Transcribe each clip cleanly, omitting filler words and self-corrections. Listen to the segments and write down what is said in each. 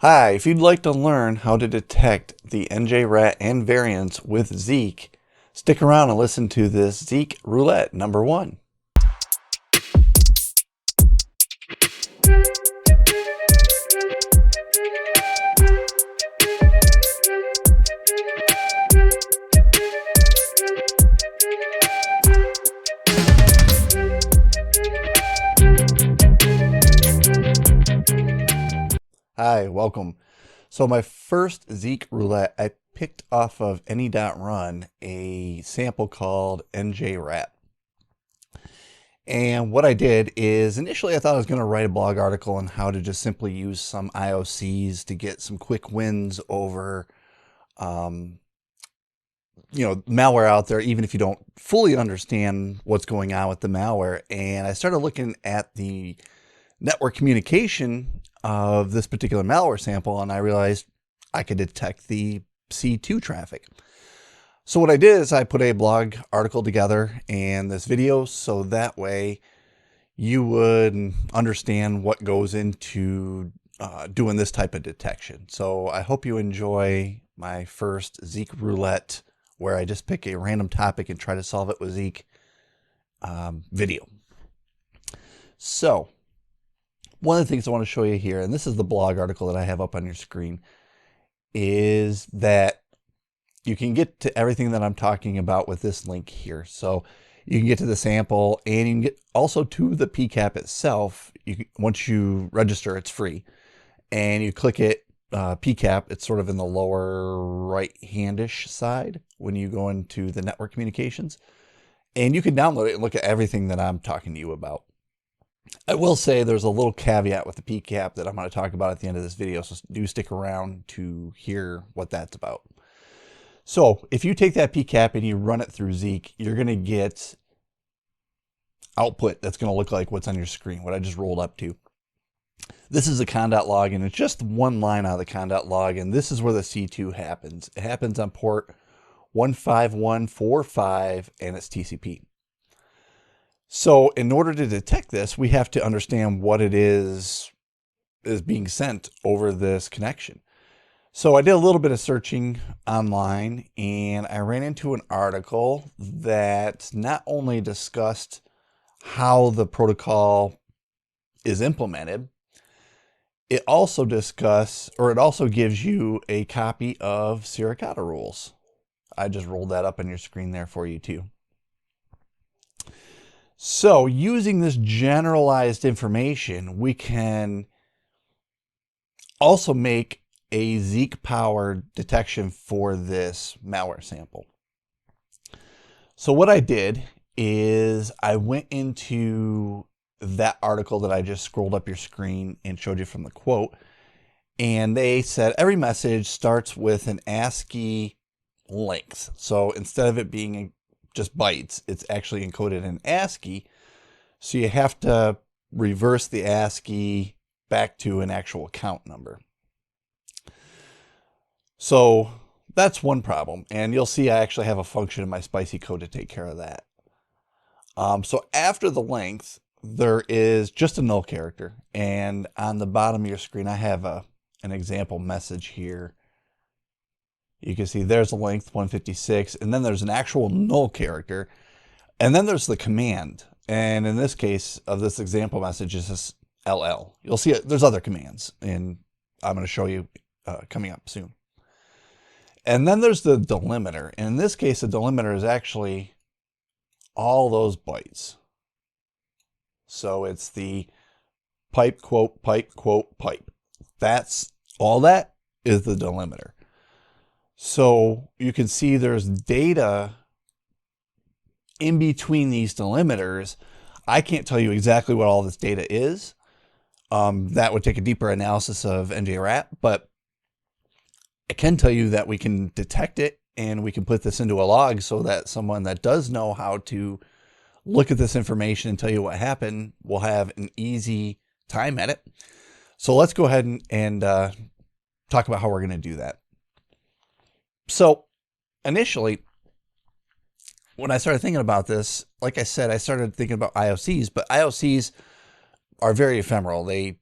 Hi, if you'd like to learn how to detect the njRAT and variants with Zeek, stick around and listen to this Zeek Roulette number 1. Hi, welcome. So my first Zeek Roulette, I picked off of njRAT a sample called njRAT. And what I did is initially I thought I was going to write a blog article on how to just simply use some IOCs to get some quick wins over malware out there, even if you don't fully understand what's going on with the malware. And I started looking at the network communication of this particular malware sample, and I realized I could detect the C2 traffic. So what I did is I put a blog article together and this video, so that way you would understand what goes into doing this type of detection. So I hope you enjoy my first Zeek Roulette, where I just pick a random topic and try to solve it with Zeek video. So one of the things I want to show you here, and this is the blog article that I have up on your screen, is that you can get to everything that I'm talking about with this link here. So you can get to the sample, and you can get also to the PCAP itself. Once you register, it's free. And you click it, PCAP, it's sort of in the lower right-handish side when you go into the network communications. And you can download it and look at everything that I'm talking to you about. I will say there's a little caveat with the PCAP that I'm going to talk about at the end of this video, so do stick around to hear what that's about. So if you take that PCAP and you run it through Zeek, you're going to get output that's going to look like what's on your screen, what I just rolled up to. This is a con.log, and it's just one line out of the con.log, and this is where the C2 happens. It happens on port 15145, and it's TCP. So in order to detect this, we have to understand what it is being sent over this connection. So I did a little bit of searching online, and I ran into an article that not only discussed how the protocol is implemented, it also gives you a copy of njRAT rules. I just rolled that up on your screen there for you too. So using this generalized information, we can also make a Zeek-powered detection for this malware sample. So what I did is I went into that article that I just scrolled up your screen and showed you from the quote, and they said every message starts with an ASCII length. So instead of it being just bytes, it's actually encoded in ASCII. So you have to reverse the ASCII back to an actual count number. So that's one problem. And you'll see I actually have a function in my spicy code to take care of that. So after the length, there is just a null character. And on the bottom of your screen, I have an example message here. You can see there's a length 156, and then there's an actual null character, and then there's the command. And in this case of this example message, is this LL. You'll see there's other commands, and I'm going to show you coming up soon. And then there's the delimiter. And in this case, the delimiter is actually all those bytes. So it's the pipe, quote, pipe, quote, pipe. That's all that is the delimiter. So you can see there's data in between these delimiters. I can't tell you exactly what all this data is. That would take a deeper analysis of njRAT, but I can tell you that we can detect it, and we can put this into a log so that someone that does know how to look at this information and tell you what happened will have an easy time at it. So let's go ahead and talk about how we're going to do that. So initially, when I started thinking about this, like I said, I started thinking about IOCs, but IOCs are very ephemeral. They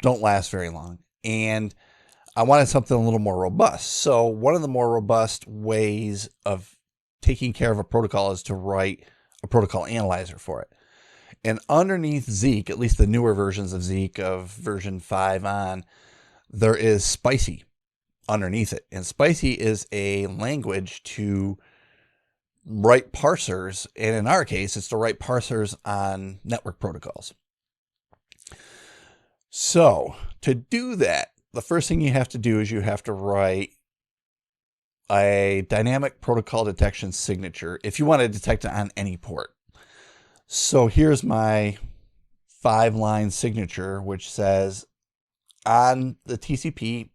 don't last very long. And I wanted something a little more robust. So one of the more robust ways of taking care of a protocol is to write a protocol analyzer for it. And underneath Zeek, at least the newer versions of Zeek, of version 5 on, there is Spicy underneath it. And Spicy is a language to write parsers. And in our case, it's to write parsers on network protocols. So to do that, the first thing you have to do is you have to write a dynamic protocol detection signature if you want to detect it on any port. So here's my 5-line signature, which says on the TCP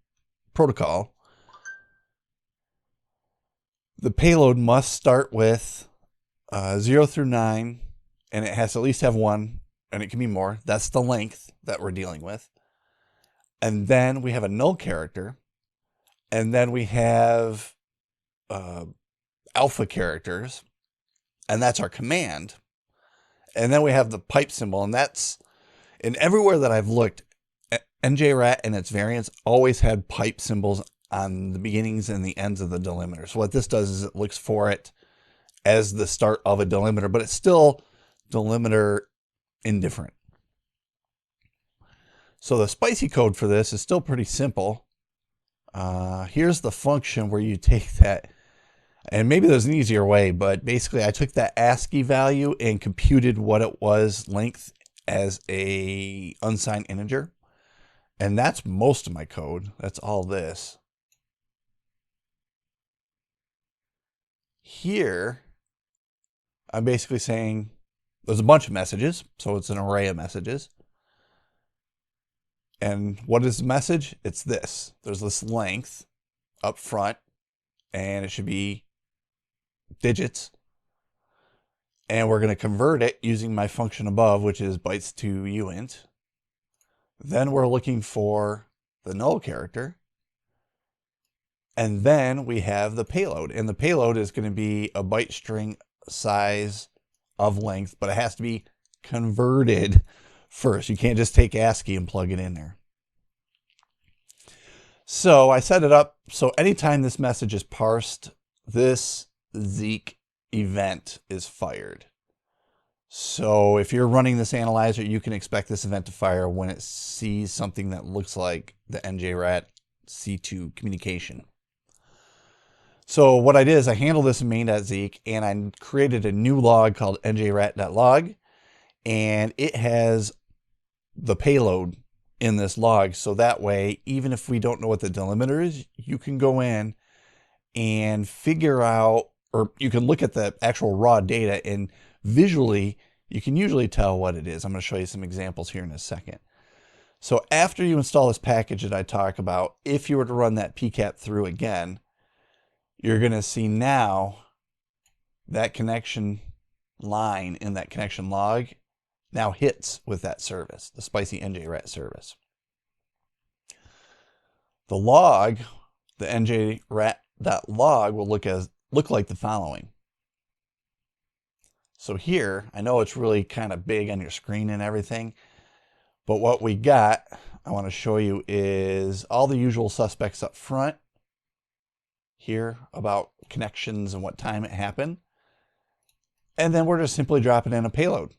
protocol, the payload must start with 0 through 9, and it has to at least have 1, and it can be more. That's the length that we're dealing with. And then we have a null character, and then we have alpha characters, and that's our command. And then we have the pipe symbol, and that's, and everywhere that I've looked, njRAT and its variants always had pipe symbols on the beginnings and the ends of the delimiter. So what this does is it looks for it as the start of a delimiter, but it's still delimiter indifferent. So the spicy code for this is still pretty simple. Here's the function where you take that, and maybe there's an easier way, but basically I took that ASCII value and computed what it was length as a unsigned integer. And that's most of my code. That's all this. Here, I'm basically saying there's a bunch of messages, so it's an array of messages. And what is the message? It's this. There's this length up front, and it should be digits. And we're going to convert it using my function above, which is bytes to uint. Then we're looking for the null character. And then we have the payload. And the payload is going to be a byte string size of length, but it has to be converted first. You can't just take ASCII and plug it in there. So I set it up so anytime this message is parsed, this Zeek event is fired. So if you're running this analyzer, you can expect this event to fire when it sees something that looks like the njRAT C2 communication. So what I did is I handled this in main.zeek, and I created a new log called njRAT.log, and it has the payload in this log. So that way, even if we don't know what the delimiter is, you can go in and figure out, or you can look at the actual raw data, and visually, you can usually tell what it is. I'm going to show you some examples here in a second. So after you install this package that I talk about, if you were to run that pcat through again, you're going to see now that connection line in that connection log now hits with that service, the spicy njRAT service. The log, the njRAT.log, will look like the following. So here, I know it's really kind of big on your screen and everything, but what we got, I want to show you, is all the usual suspects up front here about connections and what time it happened. And then we're just simply dropping in a payload.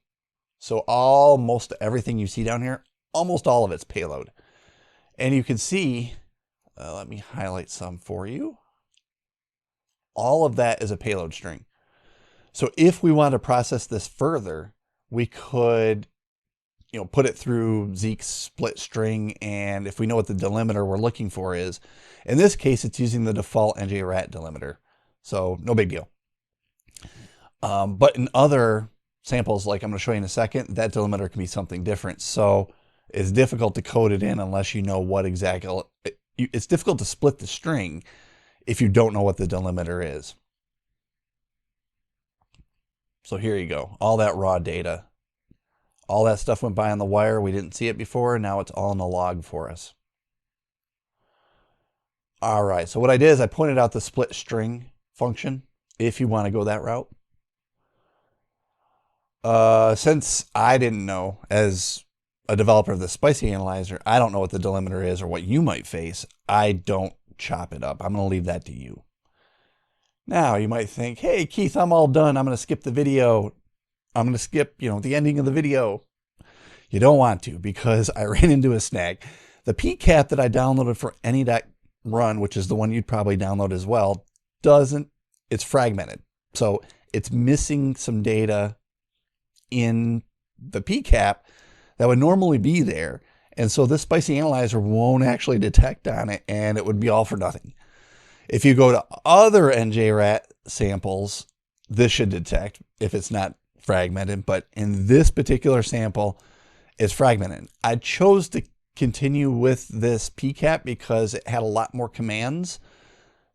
So almost everything you see down here, almost all of it's payload. And you can see, let me highlight some for you. All of that is a payload string. So if we want to process this further, we could, put it through Zeek's split string, and if we know what the delimiter we're looking for is, in this case, it's using the default njRAT delimiter. So no big deal. But in other samples, like I'm going to show you in a second, that delimiter can be something different. So it's difficult to code it in unless you know what exactly. It's difficult to split the string if you don't know what the delimiter is. So here you go, all that raw data. All that stuff went by on the wire. We didn't see it before. Now it's all in the log for us. All right, so what I did is I pointed out the split string function if you want to go that route. Since I didn't know, as a developer of the spicy analyzer, I don't know what the delimiter is or what you might face. I don't chop it up. I'm going to leave that to you. Now, you might think, hey, Keith, I'm all done. I'm going to skip the video. I'm going to skip, the ending of the video. You don't want to, because I ran into a snag. The PCAP that I downloaded for njRAT, which is the one you'd probably download as well, it's fragmented. So it's missing some data in the PCAP that would normally be there. And so this spicy analyzer won't actually detect on it, and it would be all for nothing. If you go to other njRAT samples, this should detect if it's not fragmented. But in this particular sample, it's fragmented. I chose to continue with this PCAP because it had a lot more commands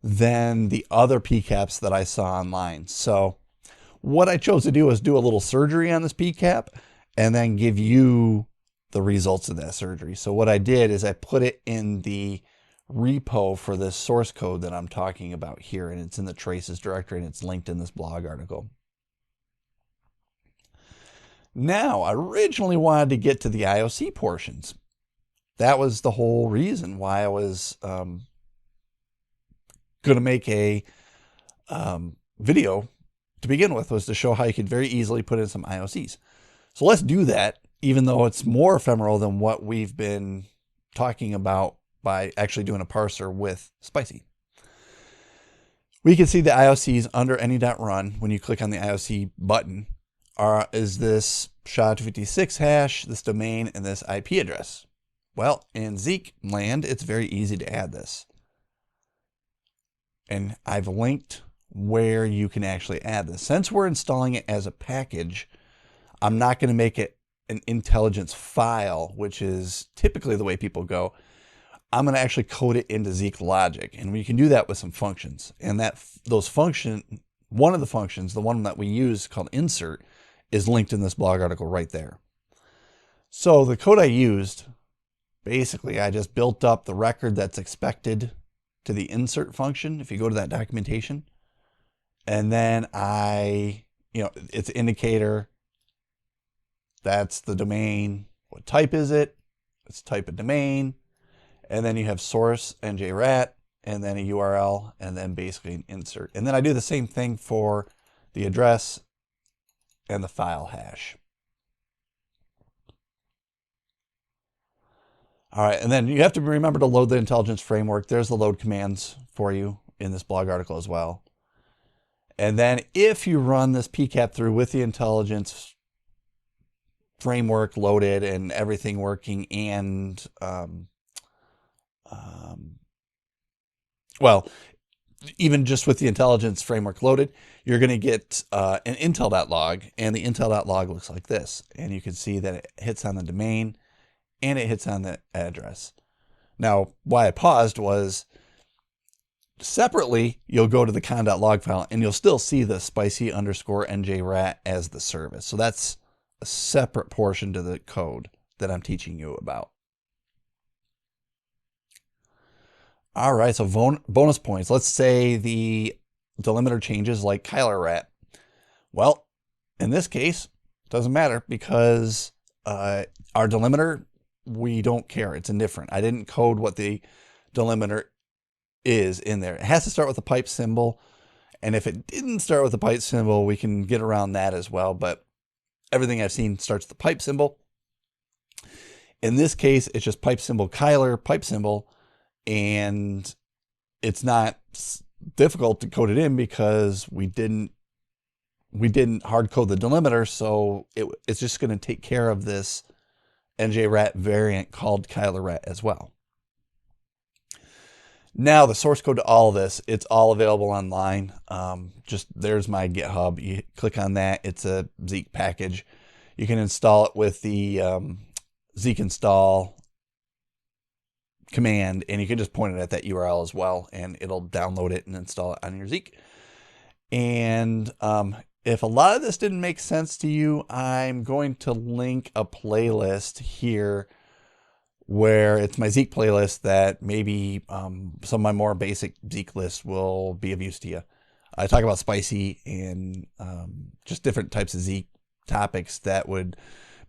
than the other PCAPs that I saw online. So what I chose to do was do a little surgery on this PCAP and then give you the results of that surgery. So what I did is I put it in the repo for this source code that I'm talking about here, and it's in the traces directory, and it's linked in this blog article. Now, I originally wanted to get to the IOC portions. That was the whole reason why I was going to make a video to begin with, was to show how you could very easily put in some IOCs. So let's do that, even though it's more ephemeral than what we've been talking about by actually doing a parser with spicy. We can see the IOCs under any.run when you click on the IOC button is this SHA-256 hash, this domain, and this IP address. Well, in Zeek land, it's very easy to add this. And I've linked where you can actually add this. Since we're installing it as a package, I'm not going to make it an intelligence file, which is typically the way people go. I'm going to actually code it into Zeek logic, and we can do that with some functions. And one of the functions, the one that we use called insert, is linked in this blog article right there. So the code I used, basically, I just built up the record that's expected to the insert function. If you go to that documentation, and then it's indicator, that's the domain. What type is it? It's type of domain. And then you have source, njRAT, and then a URL, and then basically an insert. And then I do the same thing for the address and the file hash. All right, and then you have to remember to load the intelligence framework. There's the load commands for you in this blog article as well. And then if you run this PCAP through with the intelligence framework loaded and everything working, and well, even just with the intelligence framework loaded, you're going to get an intel.log, and the intel.log looks like this. And you can see that it hits on the domain and it hits on the address. Now, why I paused was separately, you'll go to the con.log file and you'll still see the spicy underscore njRAT as the service. So that's a separate portion to the code that I'm teaching you about. All right, so bonus points. Let's say the delimiter changes like njRAT. Well, in this case, it doesn't matter because our delimiter, we don't care. It's indifferent. I didn't code what the delimiter is in there. It has to start with a pipe symbol. And if it didn't start with a pipe symbol, we can get around that as well. But everything I've seen starts with the pipe symbol. In this case, it's just pipe symbol, Kyler, pipe symbol. And it's not difficult to code it in because we didn't hard code the delimiter, so it's just going to take care of this njRAT variant called KylerRAT as well. Now the source code to all of this, it's all available online. There's my GitHub. You click on that. It's a Zeek package. You can install it with the Zeek install command, and you can just point it at that URL as well, and it'll download it and install it on your Zeek. And if a lot of this didn't make sense to you, I'm going to link a playlist here where it's my Zeek playlist that maybe some of my more basic Zeek lists will be of use to you. I talk about spicy and just different types of Zeek topics that would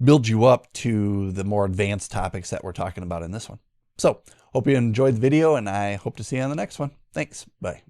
build you up to the more advanced topics that we're talking about in this one. So hope you enjoyed the video, and I hope to see you on the next one. Thanks. Bye.